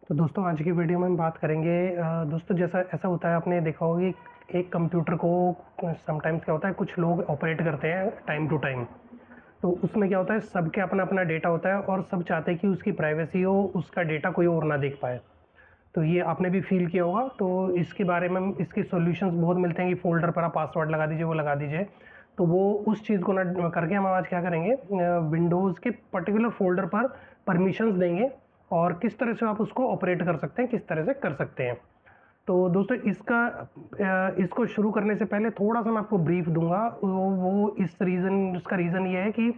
तो दोस्तों आज की वीडियो में हम बात करेंगे दोस्तों जैसा ऐसा होता है आपने देखा होगा कि एक कंप्यूटर को समटाइम्स क्या होता है कुछ लोग ऑपरेट करते हैं टाइम टू टाइम। तो उसमें क्या होता है सबके अपना अपना डेटा होता है और सब चाहते हैं कि उसकी प्राइवेसी हो, उसका डेटा कोई और ना देख पाए। तो ये आपने भी फील किया होगा। तो इसके बारे में इसके सॉल्यूशंस बहुत मिलते हैं कि फ़ोल्डर पर आप पासवर्ड लगा दीजिए, वो लगा दीजिए। तो वो उस चीज़ को ना करके हम आज क्या करेंगे, विंडोज़ के पर्टिकुलर फ़ोल्डर पर परमिशंस देंगे और किस तरह से आप उसको ऑपरेट कर सकते हैं, किस तरह से कर सकते हैं। तो दोस्तों इसको शुरू करने से पहले थोड़ा-सा मैं आपको ब्रीफ़ दूँगा। वो इस रीज़न उसका रीज़न ये है कि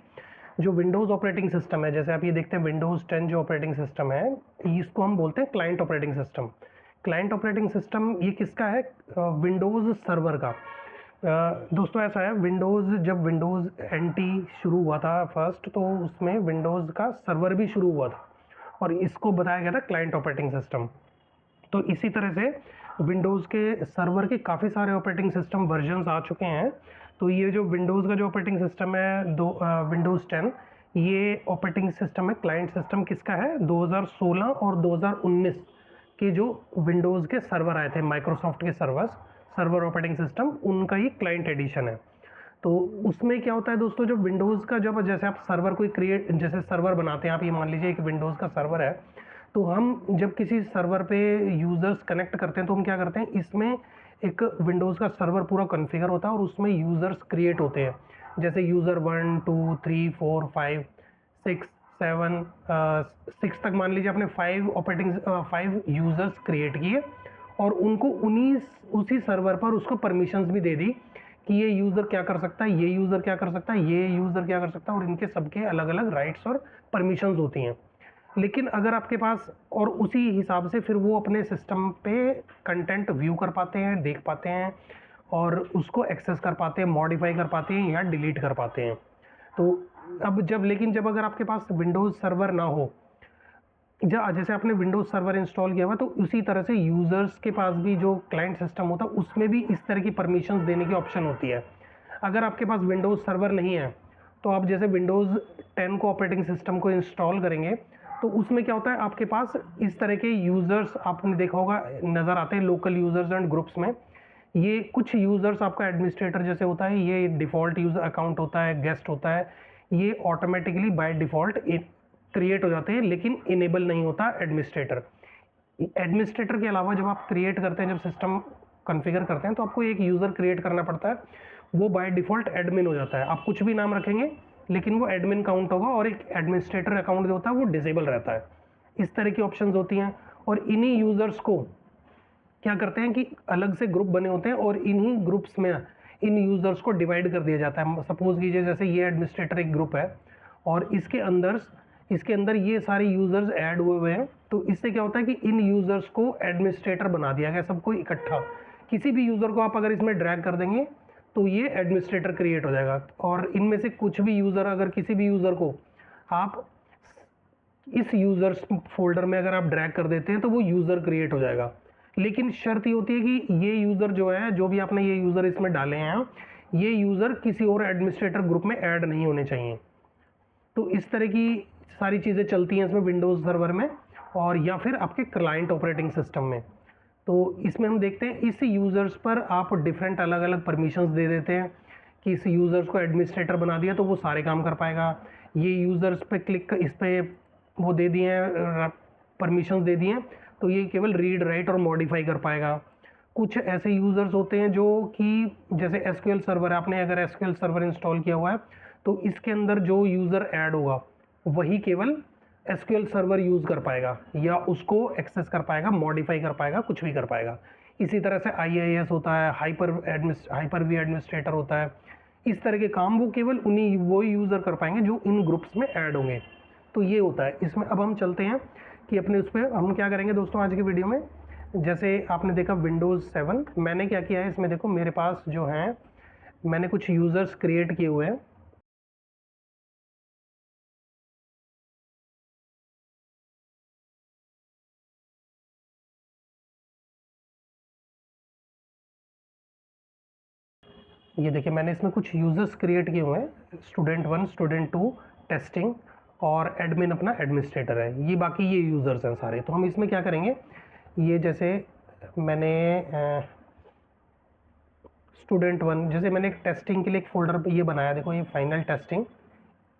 जो विंडोज़ ऑपरेटिंग सिस्टम है, जैसे आप ये देखते हैं विंडोज़ 10 जो ऑपरेटिंग सिस्टम है, इसको हम बोलते हैं client operating system. Client operating system ये किसका है? विंडोज़ सर्वर का। दोस्तों ऐसा है, जब विंडोज़ एनटी शुरू हुआ था फर्स्ट, तो उसमें विंडोज़ का सर्वर भी शुरू हुआ था और इसको बताया गया था क्लाइंट ऑपरेटिंग सिस्टम। तो इसी तरह से विंडोज़ के सर्वर के काफ़ी सारे ऑपरेटिंग सिस्टम वर्जन्स आ चुके हैं। तो ये जो विंडोज़ का जो ऑपरेटिंग सिस्टम है विंडोज़ 10, ये ऑपरेटिंग सिस्टम है, क्लाइंट सिस्टम किसका है? 2016 और 2019 के जो विंडोज़ के सर्वर आए थे, माइक्रोसॉफ्ट के सर्वर ऑपरेटिंग सिस्टम, उनका ये क्लाइंट एडिशन है। तो उसमें क्या होता है दोस्तों, जब विंडोज़ का जब जैसे आप सर्वर कोई क्रिएट जैसे सर्वर बनाते हैं, आप ये मान लीजिए एक विंडोज़ का सर्वर है। तो हम जब किसी सर्वर पे यूज़र्स कनेक्ट करते हैं तो हम क्या करते हैं, इसमें एक विंडोज़ का सर्वर पूरा कॉन्फ़िगर होता है और उसमें यूज़र्स क्रिएट होते हैं। जैसे यूज़र 1 2 3 4 5 6 7 6 तक मान लीजिए आपने 5 यूज़र्स क्रिएट किए और उनको उसी सर्वर पर उसको परमिशंस भी दे दी कि ये यूज़र क्या कर सकता है, ये यूज़र क्या कर सकता है, ये यूज़र क्या कर सकता है, और इनके सबके अलग-अलग राइट्स और परमिशंस होती हैं। लेकिन अगर आपके पास और उसी हिसाब से फिर वो अपने सिस्टम पे कंटेंट व्यू कर पाते हैं, देख पाते हैं और उसको एक्सेस कर पाते हैं, मॉडिफाई कर पाते हैं या डिलीट कर पाते हैं। तो जब अगर आपके पास विंडोज़ सर्वर ना हो, जैसे आपने विंडोज़ सर्वर इंस्टॉल किया हुआ, तो उसी तरह से यूज़र्स के पास भी जो क्लाइंट सिस्टम होता है उसमें भी इस तरह की परमिशंस देने की ऑप्शन होती है। अगर आपके पास विंडोज़ सर्वर नहीं है, तो आप जैसे विंडोज़ 10 को ऑपरेटिंग सिस्टम को इंस्टॉल करेंगे, तो उसमें क्या होता है आपके पास इस तरह के यूज़र्स आपने देखा होगा नज़र आते हैं लोकल यूज़र्स एंड ग्रुप्स में। ये कुछ यूज़र्स आपका एडमिनिस्ट्रेटर जैसे होता है, ये डिफ़ॉल्ट यूज़र अकाउंट होता है, गेस्ट होता है, ये ऑटोमेटिकली बाय डिफ़ॉल्ट क्रिएट हो जाते हैं, लेकिन इनेबल नहीं होता एडमिनिस्ट्रेटर। एडमिनिस्ट्रेटर के अलावा जब आप क्रिएट करते हैं, जब सिस्टम कॉन्फ़िगर करते हैं, तो आपको एक यूज़र क्रिएट करना पड़ता है। वो बाय डिफ़ॉल्ट एडमिन हो जाता है। आप कुछ भी नाम रखेंगे, लेकिन वो एडमिन काउंट होगा और एक एडमिनिस्ट्रेटर अकाउंट जो होता है वो डिसेबल रहता है। इस तरह की ऑप्शंस होती हैं और इन्हीं यूज़र्स को क्या करते हैं कि अलग से ग्रुप बने होते हैं और इन्हीं ग्रुप्स में इन यूज़र्स को डिवाइड कर दिया जाता है। सपोज़ कीजिए जैसे ये एडमिनिस्ट्रेटर एक ग्रुप है और इसके अंदर ये सारे यूज़र्स ऐड हुए हैं। तो इससे क्या होता है कि इन यूज़र्स को एडमिनिस्ट्रेटर बना दिया गया, सबको इकट्ठा। किसी भी यूज़र को आप अगर इसमें ड्रैग कर देंगे तो ये एडमिनिस्ट्रेटर क्रिएट हो जाएगा और इनमें से कुछ भी यूज़र, अगर किसी भी यूज़र को आप इस यूज़र्स फ़ोल्डर में अगर आप ड्रैग कर देते हैं तो वो यूज़र क्रिएट हो जाएगा। लेकिन शर्त ये होती है कि ये यूज़र जो है, जो भी आपने ये यूज़र इसमें डाले हैं, ये यूज़र किसी और एडमिनिस्ट्रेटर ग्रुप में ऐड नहीं होने चाहिए। तो इस तरह की सारी चीज़ें चलती हैं इसमें विंडोज़ सर्वर में और या फिर आपके क्लाइंट ऑपरेटिंग सिस्टम में। तो इसमें हम देखते हैं इस यूज़र्स पर आप डिफरेंट अलग-अलग परमिशंस दे देते हैं कि इस यूज़र्स को एडमिनिस्ट्रेटर बना दिया तो वो सारे काम कर पाएगा। ये यूज़र्स पे इस पे वो दे दिए हैं, परमिशंस दे दिए हैं, तो ये केवल रीड राइट और मॉडिफाई कर पाएगा। कुछ ऐसे यूज़र्स होते हैं जो कि जैसे एसक्यूएल सर्वर, आपने अगर एसक्यूएल सर्वर इंस्टॉल किया हुआ है तो इसके अंदर जो यूज़र ऐड होगा वही केवल एसक्यूएल सर्वर यूज़ कर पाएगा या उसको एक्सेस कर पाएगा, मॉडिफाई कर पाएगा, कुछ भी कर पाएगा। इसी तरह से आईआईएस होता है, हाइपर वी एडमिनिस्ट्रेटर होता है। इस तरह के काम वो केवल वो यूज़र कर पाएंगे जो इन ग्रुप्स में ऐड होंगे। तो ये होता है इसमें। अब हम चलते हैं कि अपने उस पर हम क्या करेंगे दोस्तों आज की वीडियो में। जैसे आपने देखा विंडोज़ 7, मैंने क्या किया है इसमें, देखो मेरे पास जो है, मैंने कुछ यूज़र्स क्रिएट किए हुए हैं। ये देखिए मैंने इसमें कुछ यूज़र्स क्रिएट किए हुए हैं, स्टूडेंट 1, स्टूडेंट 2, टेस्टिंग और एडमिन अपना एडमिनिस्ट्रेटर है, ये बाकी ये यूज़र्स हैं सारे। तो हम इसमें क्या करेंगे, ये जैसे मैंने स्टूडेंट वन, जैसे मैंने एक टेस्टिंग के लिए एक फ़ोल्डर ये बनाया, देखो ये फाइनल टेस्टिंग,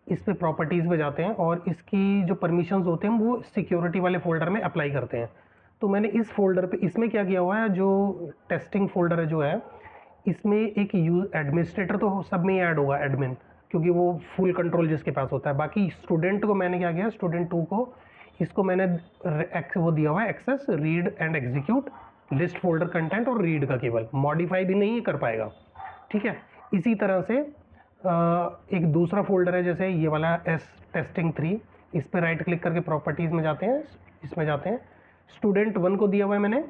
इस पे प्रॉपर्टीज़ पे जाते हैं और इसकी जो परमिशंस होते हैं वो सिक्योरिटी वाले फ़ोल्डर में अप्लाई करते हैं। तो मैंने इस फ़ोल्डर पे इसमें क्या किया हुआ है, जो टेस्टिंग फ़ोल्डर है जो है, इसमें एक एडमिनिस्ट्रेटर तो सब में ही ऐड होगा, एडमिन, क्योंकि वो फुल कंट्रोल जिसके पास होता है। बाकी स्टूडेंट को मैंने क्या किया, स्टूडेंट टू को, इसको मैंने वो दिया हुआ है access read and execute list folder content और रीड का, केवल मॉडिफाई भी नहीं कर पाएगा, ठीक है। इसी तरह से एक दूसरा फोल्डर है जैसे ये वाला एस टेस्टिंग 3, इस पर राइट क्लिक करके प्रॉपर्टीज़ में जाते हैं, इसमें जाते हैं, स्टूडेंट वन को दिया हुआ है मैंने,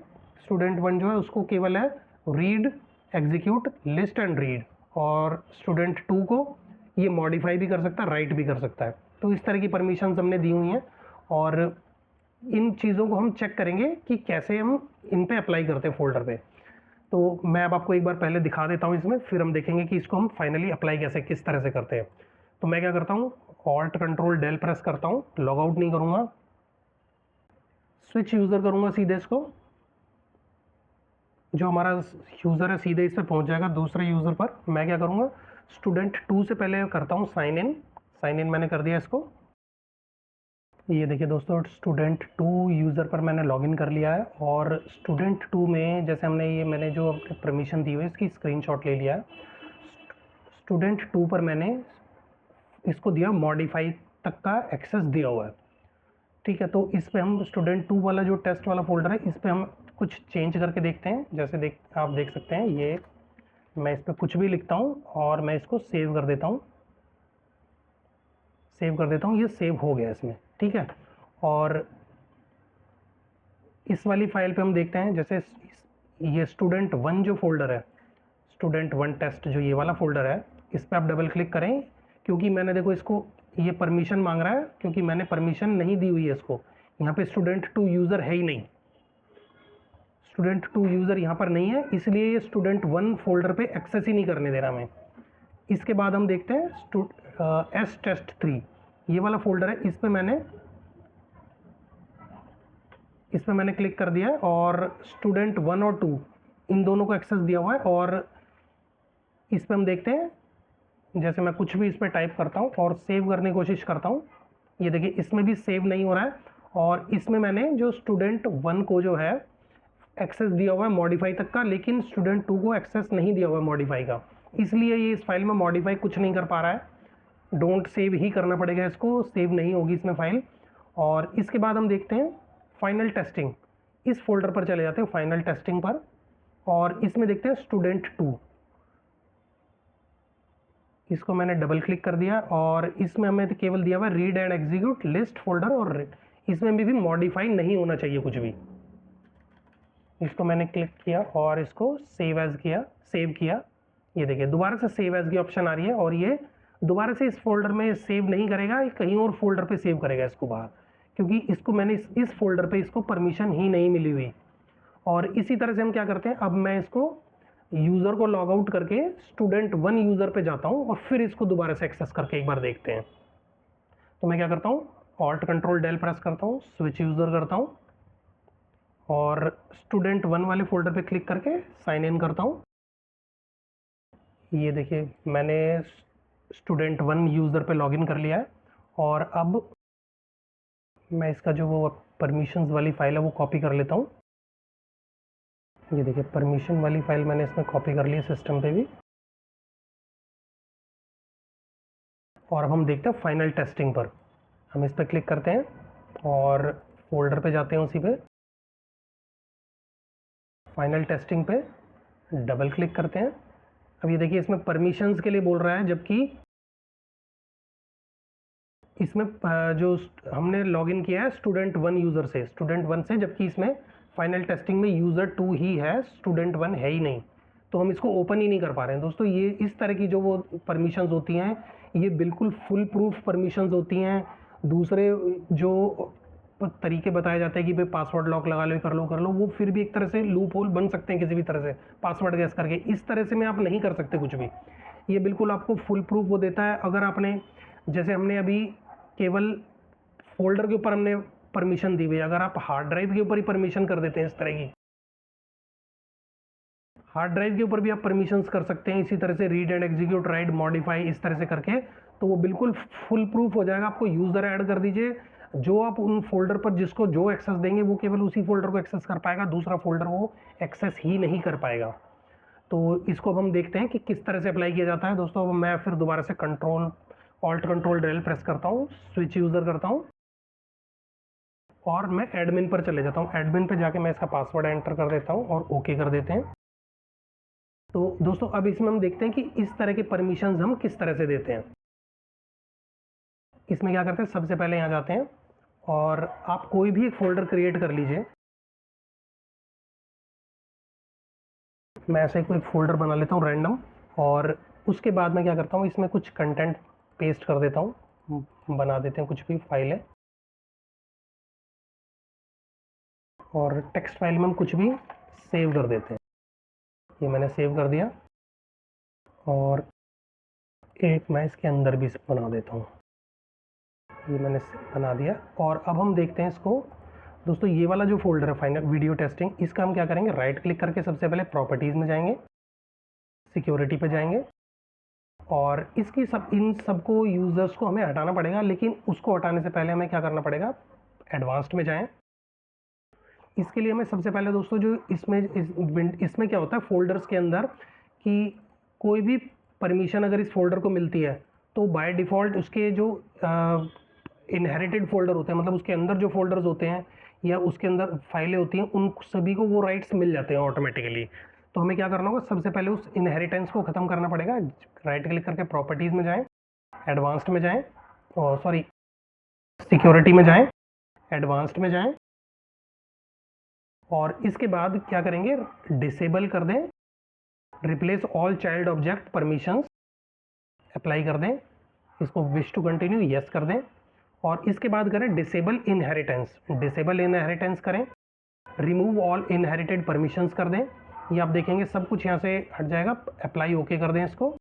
स्टूडेंट वन जो है उसको केवल है read execute list and read, और स्टूडेंट टू को ये मॉडिफाई भी कर सकता है, राइट भी कर सकता है। तो इस तरह की परमिशंस हमने दी हुई हैं और इन चीज़ों को हम चेक करेंगे कि कैसे हम इन पे अप्लाई करते हैं फ़ोल्डर पे। तो मैं अब आपको एक बार पहले दिखा देता हूँ इसमें, फिर हम देखेंगे कि इसको हम फाइनली अप्लाई कैसे किस तरह से करते हैं। तो मैं क्या करता हूँ, ऑल्ट कंट्रोल डेल प्रेस करता हूँ, लॉग आउट नहीं करूँगा, स्विच यूज़र करूँगा सीधे, इसको जो हमारा यूज़र है सीधे इस पर पहुँच जाएगा दूसरे यूज़र पर। मैं क्या करूँगा, स्टूडेंट टू से पहले करता हूँ साइन इन मैंने कर दिया इसको। ये देखिए दोस्तों, स्टूडेंट टू यूज़र पर मैंने लॉगिन कर लिया है और स्टूडेंट टू में जैसे मैंने जो अपने परमिशन दी हुई है इसकी स्क्रीनशॉट ले लिया है। स्टूडेंट टू पर मैंने इसको दिया मॉडिफाई तक का एक्सेस दिया हुआ है, ठीक है। तो इस पे हम स्टूडेंट टू वाला जो टेस्ट वाला फोल्डर है, इस पे हम कुछ चेंज करके देखते हैं। जैसे आप देख सकते हैं, ये मैं इस पर कुछ भी लिखता हूँ और मैं इसको सेव कर देता हूँ, ये सेव हो गया इसमें, ठीक है। और इस वाली फाइल पे हम देखते हैं, जैसे ये स्टूडेंट वन जो फोल्डर है, स्टूडेंट वन टेस्ट जो ये वाला फोल्डर है, इस पर आप डबल क्लिक करें, क्योंकि मैंने देखो इसको ये परमिशन मांग रहा है, क्योंकि मैंने परमिशन नहीं दी हुई है इसको। यहाँ पे स्टूडेंट टू यूज़र है ही नहीं, स्टूडेंट टू यूज़र यहाँ पर नहीं है, इसलिए ये स्टूडेंट वन फोल्डर पे एक्सेस ही नहीं करने दे रहा मैं। इसके बाद हम देखते हैं एस टेस्ट 3 ये वाला फोल्डर है, इस पे मैंने क्लिक कर दिया है और स्टूडेंट वन और टू इन दोनों को एक्सेस दिया हुआ है। और इस पे हम देखते हैं, जैसे मैं कुछ भी इस पर टाइप करता हूँ और सेव करने की कोशिश करता हूँ, ये देखिए इसमें भी सेव नहीं हो रहा है। और इसमें मैंने जो स्टूडेंट वन को जो है एक्सेस दिया हुआ है मॉडिफाई तक का, लेकिन स्टूडेंट टू को एक्सेस नहीं दिया हुआ है मॉडिफाई का, इसलिए ये इस फाइल में मॉडिफाई कुछ नहीं कर पा रहा है। डोंट सेव ही करना पड़ेगा इसको, सेव नहीं होगी इसमें फाइल। और इसके बाद हम देखते हैं फाइनल टेस्टिंग, इस फोल्डर पर चले जाते हैं फाइनल टेस्टिंग पर, और इसमें देखते हैं स्टूडेंट टू, इसको मैंने डबल क्लिक कर दिया और इसमें हमें तो केवल दिया हुआ read and execute list folder, और इसमें भी मॉडिफाई नहीं होना चाहिए कुछ भी। इसको मैंने क्लिक किया और इसको सेव किया। ये देखिए दोबारा से सेव एज की ऑप्शन आ रही है और ये दोबारा से इस फोल्डर में सेव नहीं करेगा, कहीं और फोल्डर पे सेव करेगा इसको बाहर, क्योंकि इसको मैंने इस फोल्डर पे इसको परमिशन ही नहीं मिली हुई। और इसी तरह से हम क्या करते हैं, अब मैं इसको यूज़र को लॉग आउट करके स्टूडेंट वन यूज़र पे जाता हूँ और फिर इसको दोबारा से एक्सेस करके एक बार देखते हैं। तो मैं क्या करता हूँ, ऑल्ट कंट्रोल डेल प्रेस करता हूँ, स्विच यूज़र करता हूँ और स्टूडेंट वन वाले फोल्डर पे क्लिक करके साइन इन करता हूँ। ये देखिए मैंने स्टूडेंट वन यूज़र पे लॉगिन कर लिया है और अब मैं इसका जो वो परमिशंस वाली फाइल है वो कॉपी कर लेता हूँ। ये देखिए परमिशन वाली फाइल मैंने इसमें कॉपी कर ली है सिस्टम पे भी। और अब हम देखते हैं फाइनल टेस्टिंग पर, हम इस पर क्लिक करते हैं और फोल्डर पे जाते हैं, उसी पे फाइनल टेस्टिंग पे डबल क्लिक करते हैं। अब ये देखिए इसमें परमिशंस के लिए बोल रहा है, जबकि इसमें जो हमने लॉगिन किया है स्टूडेंट वन यूज़र से, स्टूडेंट वन से, जबकि इसमें फाइनल टेस्टिंग में यूज़र टू ही है, स्टूडेंट वन है ही नहीं, तो हम इसको ओपन ही नहीं कर पा रहे हैं। दोस्तों ये इस तरह की जो वो परमिशंस होती हैं, ये बिल्कुल फुल प्रूफ परमिशंस होती हैं। दूसरे जो तरीके बताए जाते हैं कि भाई पासवर्ड लॉक लगा लो, कर लो, वो फिर भी एक तरह से लूप होल बन सकते हैं किसी भी तरह से पासवर्ड गैस करके, इस तरह से में आप नहीं कर सकते कुछ भी। ये बिल्कुल आपको फुल प्रूफ वो देता है। अगर आपने, जैसे हमने अभी केवल फोल्डर के ऊपर हमने परमिशन दी हुई है। अगर आप हार्ड ड्राइव के ऊपर ही परमिशन कर देते हैं इस तरह की, हार्ड ड्राइव के ऊपर भी आप परमिशंस कर सकते हैं इसी तरह से, read and execute, right, modify, इस तरह से करके, तो वो बिल्कुल फुल प्रूफ हो जाएगा। आपको यूज़र ऐड कर दीजिए, जो आप उन फोल्डर पर जिसको जो एक्सेस देंगे वो केवल उसी फोल्डर को एक्सेस कर पाएगा, दूसरा फोल्डर वो एक्सेस ही नहीं कर पाएगा। तो इसको अब हम देखते हैं कि किस तरह से अप्लाई किया जाता है। दोस्तों मैं फिर दोबारा से ऑल्ट कंट्रोल डेल प्रेस करता हूँ, स्विच यूज़र करता हूँ और मैं एडमिन पर चले जाता हूँ। एडमिन पर जाके मैं इसका पासवर्ड एंटर कर देता हूँ और ओके कर देते हैं। तो दोस्तों अब इसमें हम देखते हैं कि इस तरह के परमिशंस हम किस तरह से देते हैं। इसमें क्या करते हैं, सबसे पहले यहाँ जाते हैं और आप कोई भी एक फोल्डर क्रिएट कर लीजिए। मैं ऐसे कोई फोल्डर बना लेता हूँ रैंडम, और उसके बाद मैं क्या करता हूँ, इसमें कुछ कंटेंट पेस्ट कर देता हूँ, बना देते हैं कुछ भी फाइल है, और टेक्स्ट फाइल में हम कुछ भी सेव कर देते हैं। ये मैंने सेव कर दिया और एक मैं इसके अंदर भी बना देता हूँ, ये मैंने बना दिया। और अब हम देखते हैं इसको। दोस्तों ये वाला जो फोल्डर है फाइनल वीडियो टेस्टिंग, इसका हम क्या करेंगे, राइट क्लिक करके सबसे पहले प्रॉपर्टीज़ में जाएंगे, सिक्योरिटी पे जाएंगे, और इसकी इन सबको यूज़र्स को हमें हटाना पड़ेगा। लेकिन उसको हटाने से पहले हमें क्या करना पड़ेगा, एडवांस्ड में जाएं। इसके लिए हमें सबसे पहले दोस्तों जो इसमें क्या होता है फोल्डर्स के अंदर, कि कोई भी परमिशन अगर इस फोल्डर को मिलती है तो बाय डिफ़ॉल्ट उसके जो इनहेरिटेड फोल्डर होते हैं, मतलब उसके अंदर जो फोल्डर्स होते हैं या उसके अंदर फाइलें होती हैं, उन सभी को वो राइट्स मिल जाते हैं ऑटोमेटिकली। तो हमें क्या करना होगा, सबसे पहले उस इनहेरिटेंस को ख़त्म करना पड़ेगा। राइट क्लिक करके प्रॉपर्टीज़ में जाएं, एडवांस्ड में जाएं, और सिक्योरिटी में जाएं, एडवांस्ड में जाएं, और इसके बाद क्या करेंगे, डिसेबल कर दें replace all child object permissions, apply कर दें इसको, विश टू कंटिन्यू यस कर दें, और इसके बाद करें डिसेबल इनहेरिटेंस करें, रिमूव ऑल इनहेरिटेड परमिशंस कर दें। ये आप देखेंगे सब कुछ यहाँ से हट जाएगा। अप्लाई ओके कर दें, इसको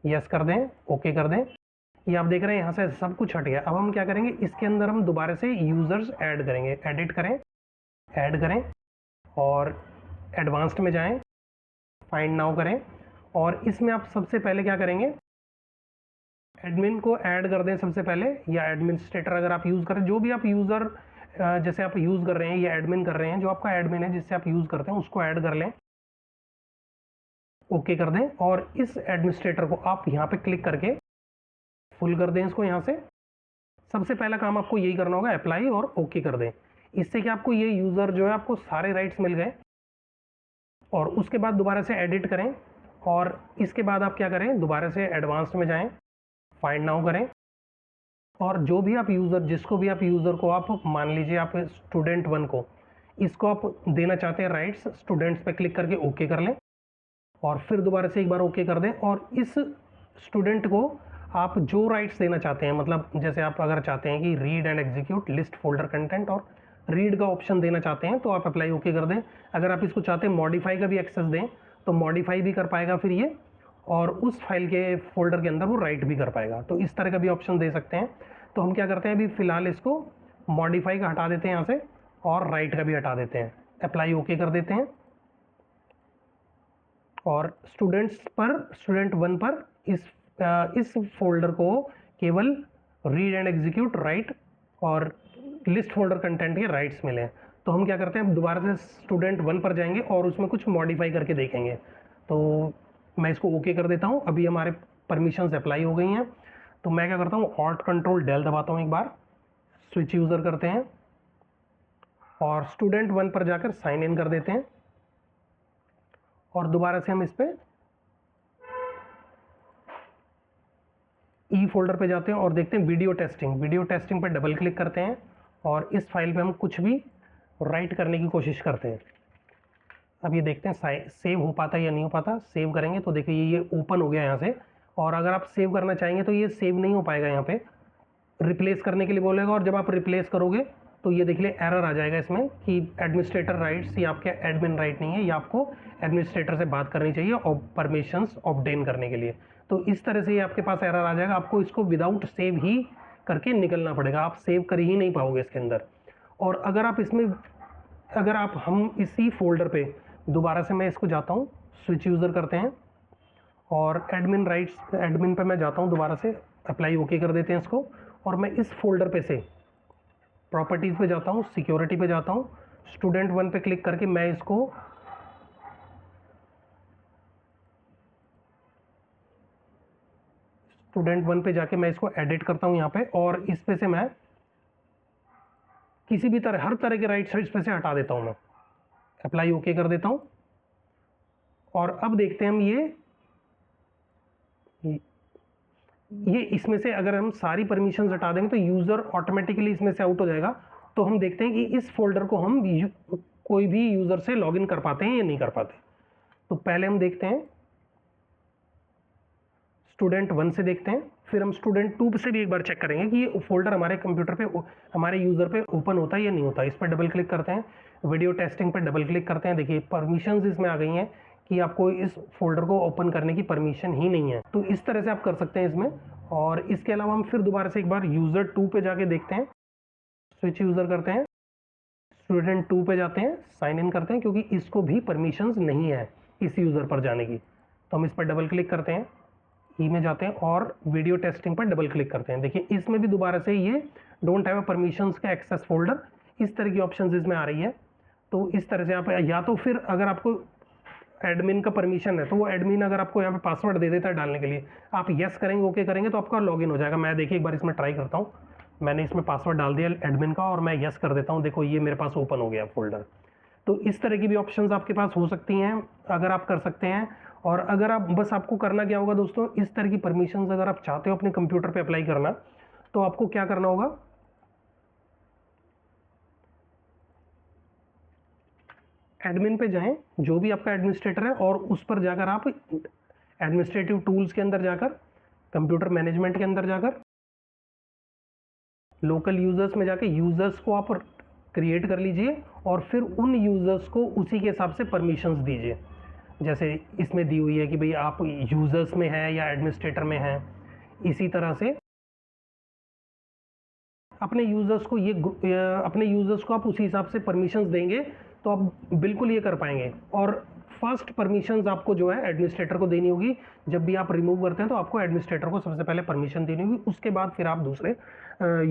यस कर दें, ओके कर दें। ये आप देख रहे हैं यहाँ से सब कुछ हट गया। अब हम क्या करेंगे, इसके अंदर हम दोबारा से यूज़र्स ऐड करेंगे, एडिट करें, ऐड करें, और एडवांस्ड में जाएं, फाइंड नाउ करें, और इसमें आप सबसे पहले क्या करेंगे, एडमिन को ऐड कर दें सबसे पहले, या एडमिनिस्ट्रेटर अगर आप यूज़ करें, जो भी आप यूज़र जैसे आप यूज़ कर रहे हैं या एडमिन कर रहे हैं, जो आपका एडमिन है जिससे आप यूज़ करते हैं उसको ऐड कर लें, ओके कर दें। और इस एडमिनिस्ट्रेटर को आप यहाँ पे क्लिक करके फुल कर दें इसको। यहाँ से सबसे पहला काम आपको यही करना होगा, अप्लाई और ओके कर दें। इससे कि आपको ये यूज़र जो है आपको सारे राइट्स मिल गए। और उसके बाद दोबारा से एडिट करें, और इसके बाद आप क्या करें, दोबारा से एडवांस्ड में जाएं, फाइंड नाउ करें, और जो भी आप यूज़र जिसको भी आप यूज़र को आप मान लीजिए आप स्टूडेंट 1 को इसको आप देना चाहते हैं राइट्स, स्टूडेंट्स पे क्लिक करके ओके कर लें, और फिर दोबारा से एक बार ओके कर दें। और इस स्टूडेंट को आप जो राइट्स देना चाहते हैं, मतलब जैसे आप अगर चाहते हैं कि read and execute list folder content और रीड का ऑप्शन देना चाहते हैं तो आप अप्लाई ओके कर दें। अगर आप इसको चाहते हैं मॉडिफाई का भी एक्सेस दें तो मॉडिफाई भी कर पाएगा फिर ये, और उस फाइल के फोल्डर के अंदर वो राइट भी कर पाएगा। तो इस तरह का भी ऑप्शन दे सकते हैं। तो हम क्या करते हैं, अभी फ़िलहाल इसको मॉडिफाई का हटा देते हैं यहाँ से, और राइट का भी हटा देते हैं, अप्लाई ओके कर देते हैं। और स्टूडेंट 1 पर इस फोल्डर को केवल रीड एंड एग्जीक्यूट, राइट और लिस्ट फोल्डर कंटेंट के राइट्स मिले हैं। तो हम क्या करते हैं, दोबारा से स्टूडेंट 1 पर जाएंगे और उसमें कुछ मॉडिफाई करके देखेंगे। तो मैं इसको ओके कर देता हूँ। अभी हमारे परमिशंस अप्लाई हो गई हैं। तो मैं क्या करता हूँ, ऑल्ट कंट्रोल डेल दबाता हूँ, एक बार स्विच यूज़र करते हैं और स्टूडेंट 1 पर जाकर साइन इन कर देते हैं, और दोबारा से हम इस पर ई फोल्डर पे जाते हैं और देखते हैं वीडियो टेस्टिंग पर डबल क्लिक करते हैं, और इस फाइल पे हम कुछ भी राइट करने की कोशिश करते हैं। अब ये देखते हैं सेव हो पाता है या नहीं हो पाता। सेव करेंगे तो देखिए ये ओपन हो गया यहाँ से, और अगर आप सेव करना चाहेंगे तो ये सेव नहीं हो पाएगा, यहाँ पे रिप्लेस करने के लिए बोलेगा, और जब आप रिप्लेस करोगे तो ये देख लिए एरर आ जाएगा इसमें कि एडमिनिस्ट्रेटर राइट्स, ये आपके एडमिन राइट नहीं है, ये आपको एडमिनिस्ट्रेटर से बात करनी चाहिए और परमिशंस ऑब्टेन करने के लिए। तो इस तरह से ये आपके पास एरर आ जाएगा। आपको इसको विदाउट सेव ही करके निकलना पड़ेगा, आप सेव कर ही नहीं पाओगे इसके अंदर। और अगर हम इसी फोल्डर पे दोबारा से मैं इसको जाता हूँ, स्विच यूज़र करते हैं और एडमिन पे मैं जाता हूँ, दोबारा से अप्लाई ओके कर देते हैं इसको, और मैं इस फोल्डर पे से प्रॉपर्टीज़ पे जाता हूँ, सिक्योरिटी पे जाता हूँ, स्टूडेंट 1 पे क्लिक करके मैं इसको स्टूडेंट 1 पे जाके मैं इसको एडिट करता हूँ यहाँ पे, और इस पे से मैं किसी भी तरह हर तरह के राइट साइड पे से हटा देता हूँ, मैं अप्लाई ओके कर देता हूँ। और अब देखते हैं हम ये इसमें से अगर हम सारी परमिशंस हटा देंगे तो यूज़र ऑटोमेटिकली इसमें से आउट हो जाएगा। तो हम देखते हैं कि इस फोल्डर को हम कोई भी यूज़र से लॉगिन कर पाते हैं या नहीं कर पाते। तो पहले हम देखते हैं स्टूडेंट 1 से देखते हैं, फिर हम स्टूडेंट 2 से भी एक बार चेक करेंगे कि ये फोल्डर हमारे कंप्यूटर पे, हमारे यूज़र पे ओपन होता है या नहीं होता। इस पर डबल क्लिक करते हैं, वीडियो टेस्टिंग पर डबल क्लिक करते हैं। देखिए परमिशंस इसमें आ गई हैं कि आपको इस फोल्डर को ओपन करने की परमिशन ही नहीं है। तो इस तरह से आप कर सकते हैं इसमें। और इसके अलावा हम फिर दोबारा से एक बार यूज़र 2 पे जाके देखते हैं, स्विच यूज़र करते हैं, स्टूडेंट 2 पे जाते हैं, साइन इन करते हैं, क्योंकि इसको भी परमिशंस नहीं है इस यूज़र पर जाने की। तो हम इस पर डबल क्लिक करते हैं, ई में जाते हैं और वीडियो टेस्टिंग पर डबल क्लिक करते हैं। देखिए इसमें भी दोबारा से ये डोंट हैव परमिशंस का एक्सेस फोल्डर, इस तरह की ऑप्शंस इसमें आ रही है। तो इस तरह से आप, या तो फिर अगर आपको एडमिन का परमिशन है तो वो एडमिन अगर आपको यहाँ पे पासवर्ड दे देता है डालने के लिए, आप यस करेंगे, ओके करेंगे तो आपका लॉगिन हो जाएगा। मैं देखिए एक बार इसमें ट्राई करता हूँ, मैंने इसमें पासवर्ड डाल दिया एडमिन का और मैं यस कर देता हूँ। देखो ये मेरे पास ओपन हो गया फोल्डर। तो इस तरह की भी ऑप्शंस आपके पास हो सकती हैं, अगर आप कर सकते हैं। और अगर आप, बस आपको करना क्या होगा दोस्तों, इस तरह की परमिशंस अगर आप चाहते हो अपने कंप्यूटर पे अप्लाई करना, तो आपको क्या करना होगा, एडमिन पे जाएं, जो भी आपका एडमिनिस्ट्रेटर है, और उस पर जाकर आप एडमिनिस्ट्रेटिव टूल्स के अंदर जाकर, कंप्यूटर मैनेजमेंट के अंदर जाकर, लोकल यूज़र्स में जाकर यूज़र्स को आप क्रिएट कर लीजिए और फिर उन यूज़र्स को उसी के हिसाब से परमिशंस दीजिए। जैसे इसमें दी हुई है कि भाई आप यूज़र्स में हैं या एडमिनिस्ट्रेटर में हैं, इसी तरह से अपने यूज़र्स को आप उसी हिसाब से परमिशंस देंगे तो आप बिल्कुल ये कर पाएंगे। और फर्स्ट परमिशंस आपको जो है एडमिनिस्ट्रेटर को देनी होगी। जब भी आप रिमूव करते हैं तो आपको एडमिनिस्ट्रेटर को सबसे पहले परमिशन देनी होगी, उसके बाद फिर आप दूसरे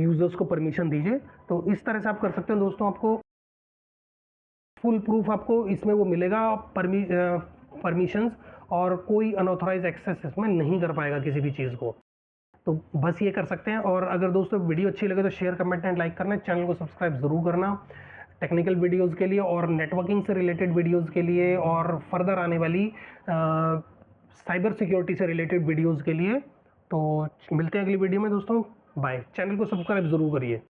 यूज़र्स को परमिशन दीजिए। तो इस तरह से आप कर सकते हैं दोस्तों। आपको फुल प्रूफ आपको इसमें वो मिलेगा, परमिशंस, और कोई अनऑथराइज एक्सेस इसमें नहीं कर पाएगा किसी भी चीज़ को। तो बस ये कर सकते हैं। और अगर दोस्तों वीडियो अच्छी लगे तो शेयर, कमेंट एंड लाइक करना, चैनल को सब्सक्राइब ज़रूर करना टेक्निकल वीडियोस के लिए और नेटवर्किंग से रिलेटेड वीडियोस के लिए और फर्दर आने वाली साइबर सिक्योरिटी से रिलेटेड वीडियोस के लिए। तो मिलते हैं अगली वीडियो में दोस्तों, बाय। चैनल को सब्सक्राइब ज़रूर करिए।